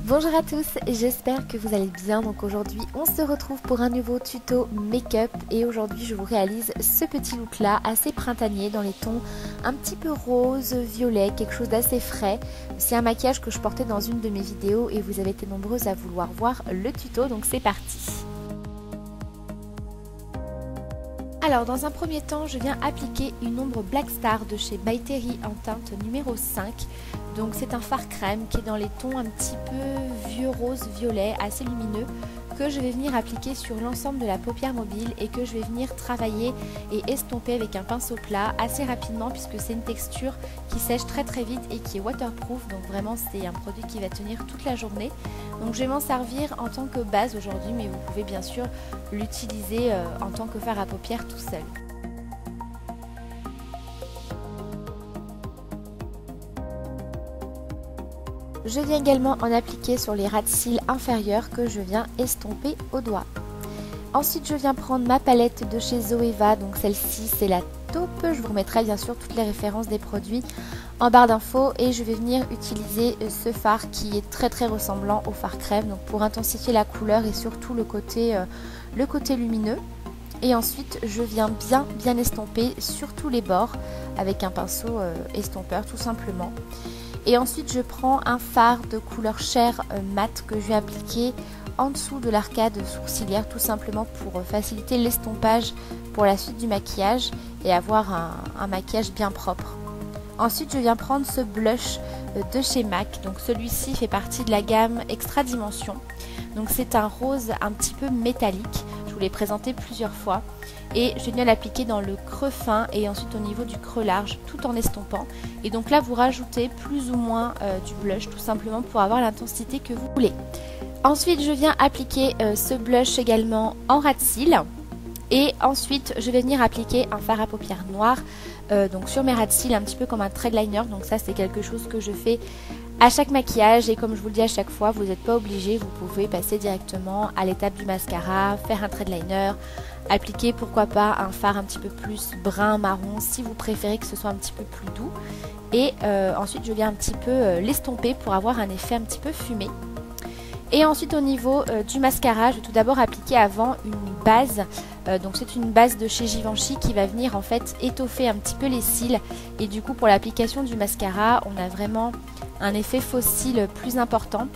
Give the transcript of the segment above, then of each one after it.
Bonjour à tous, j'espère que vous allez bien. Donc aujourd'hui on se retrouve pour un nouveau tuto make-up et aujourd'hui je vous réalise ce petit look là assez printanier dans les tons un petit peu rose, violet, quelque chose d'assez frais. C'est un maquillage que je portais dans une de mes vidéos et vous avez été nombreuses à vouloir voir le tuto, donc c'est parti. Alors dans un premier temps je viens appliquer une ombre Black Star de chez By Terry en teinte numéro 5. Donc c'est un fard crème qui est dans les tons un petit peu vieux rose violet assez lumineux que je vais venir appliquer sur l'ensemble de la paupière mobile et que je vais venir travailler et estomper avec un pinceau plat assez rapidement puisque c'est une texture qui sèche très vite et qui est waterproof, donc vraiment c'est un produit qui va tenir toute la journée. Donc je vais m'en servir en tant que base aujourd'hui, mais vous pouvez bien sûr l'utiliser en tant que fard à paupières tout seul. Je viens également en appliquer sur les ras de cils inférieurs que je viens estomper au doigt. Ensuite je viens prendre ma palette de chez Zoeva, donc celle-ci c'est la taupe, je vous remettrai bien sûr toutes les références des produits en barre d'infos et je vais venir utiliser ce fard qui est très ressemblant au fard crème, donc pour intensifier la couleur et surtout le côté lumineux. Et ensuite je viens bien estomper sur tous les bords avec un pinceau estompeur tout simplement. Et ensuite je prends un fard de couleur chair mat que je vais appliquer en dessous de l'arcade sourcilière tout simplement pour faciliter l'estompage pour la suite du maquillage et avoir un maquillage bien propre. Ensuite je viens prendre ce blush de chez MAC, donc celui-ci fait partie de la gamme Extra Dimension. Donc c'est un rose un petit peu métallique, je vous l'ai présenté plusieurs fois. Et je viens l'appliquer dans le creux fin et ensuite au niveau du creux large tout en estompant. Et donc là vous rajoutez plus ou moins du blush tout simplement pour avoir l'intensité que vous voulez. Ensuite je viens appliquer ce blush également en ras de cils. Et ensuite je vais venir appliquer un fard à paupières noir donc sur mes ras de cils un petit peu comme un threadliner. Donc ça c'est quelque chose que je fais à chaque maquillage et comme je vous le dis à chaque fois, vous n'êtes pas obligé, vous pouvez passer directement à l'étape du mascara, faire un threadliner, appliquer pourquoi pas un fard un petit peu plus brun marron si vous préférez que ce soit un petit peu plus doux. Et ensuite je viens un petit peu l'estomper pour avoir un effet un petit peu fumé. Et ensuite au niveau du mascara, je vais tout d'abord appliquer avant une base. Donc c'est une base de chez Givenchy qui va venir en fait étoffer un petit peu les cils. Et du coup pour l'application du mascara, on a vraiment un effet faux cils plus important.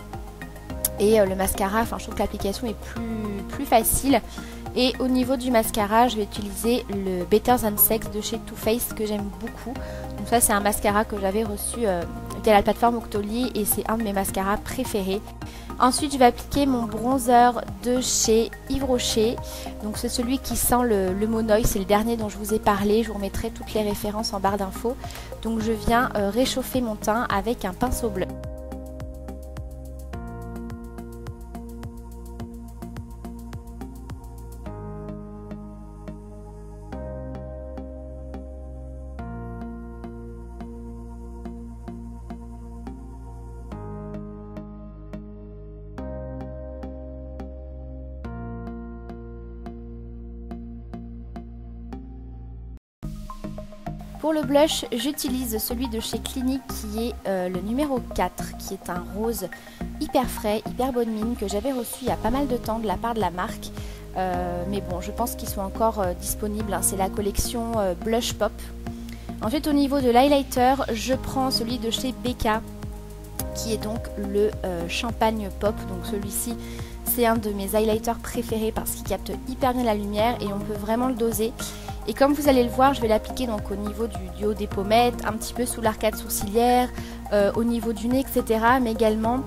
Et le mascara, enfin je trouve que l'application est plus facile. Et au niveau du mascara, je vais utiliser le Better Than Sex de chez Too Faced que j'aime beaucoup. Donc ça c'est un mascara que j'avais reçu via la plateforme Octoly et c'est un de mes mascaras préférés. Ensuite je vais appliquer mon bronzer de chez Yves Rocher. Donc c'est celui qui sent le Monoï, c'est le dernier dont je vous ai parlé. Je vous remettrai toutes les références en barre d'infos. Donc je viens réchauffer mon teint avec un pinceau bleu. Pour le blush, j'utilise celui de chez Clinique qui est le numéro 4, qui est un rose hyper frais, hyper bonne mine, que j'avais reçu il y a pas mal de temps de la part de la marque. Mais bon, je pense qu'ils sont encore disponibles, hein. C'est la collection Blush Pop. Ensuite, au niveau de l'highlighter, je prends celui de chez Becca, qui est donc le Champagne Pop. Donc celui-ci, c'est un de mes highlighters préférés parce qu'il capte hyper bien la lumière et on peut vraiment le doser. Et comme vous allez le voir, je vais l'appliquer donc au niveau du haut des pommettes, un petit peu sous l'arcade sourcilière, au niveau du nez, etc. Mais également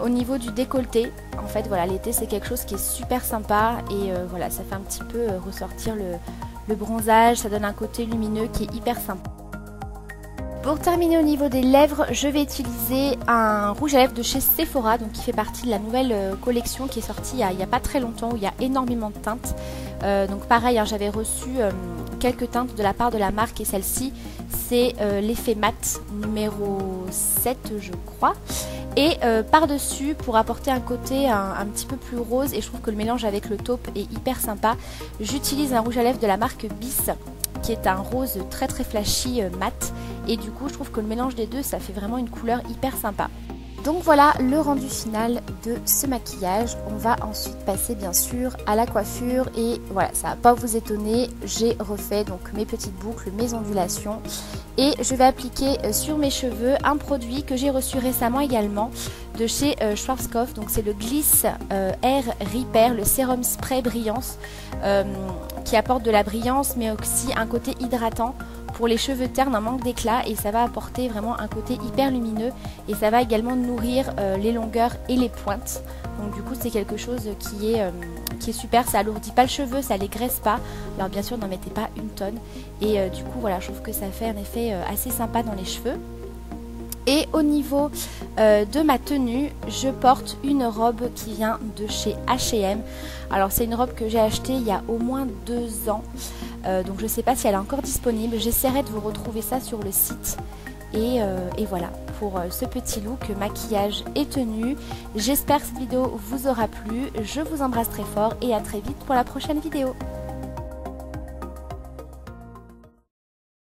au niveau du décolleté. En fait, voilà, l'été c'est quelque chose qui est super sympa et voilà, ça fait un petit peu ressortir le bronzage, ça donne un côté lumineux qui est hyper sympa. Pour terminer au niveau des lèvres, je vais utiliser un rouge à lèvres de chez Sephora, donc qui fait partie de la nouvelle collection qui est sortie il n'y a pas très longtemps, où il y a énormément de teintes. Donc pareil, hein, j'avais reçu quelques teintes de la part de la marque et celle-ci, c'est l'effet mat numéro 7 je crois. Et par-dessus, pour apporter un côté un petit peu plus rose, et je trouve que le mélange avec le taupe est hyper sympa, j'utilise un rouge à lèvres de la marque Bis, qui est un rose très flashy mat. Et du coup, je trouve que le mélange des deux, ça fait vraiment une couleur hyper sympa. Donc voilà le rendu final de ce maquillage. On va ensuite passer bien sûr à la coiffure et voilà, ça va pas vous étonner, j'ai refait donc mes petites boucles, mes ondulations et je vais appliquer sur mes cheveux un produit que j'ai reçu récemment également de chez Schwarzkopf. Donc c'est le Gliss Hair Repair, le sérum spray brillance qui apporte de la brillance mais aussi un côté hydratant pour les cheveux ternes, un manque d'éclat, et ça va apporter vraiment un côté hyper lumineux et ça va également nourrir les longueurs et les pointes. Donc du coup c'est quelque chose qui est super, ça alourdit pas le cheveu, ça les graisse pas. Alors bien sûr n'en mettez pas une tonne et du coup voilà, je trouve que ça fait un effet assez sympa dans les cheveux. Et au niveau de ma tenue, je porte une robe qui vient de chez H&M. Alors c'est une robe que j'ai achetée il y a au moins 2 ans. Donc je ne sais pas si elle est encore disponible. J'essaierai de vous retrouver ça sur le site. Et voilà pour ce petit look maquillage et tenue. J'espère que cette vidéo vous aura plu. Je vous embrasse très fort et à très vite pour la prochaine vidéo.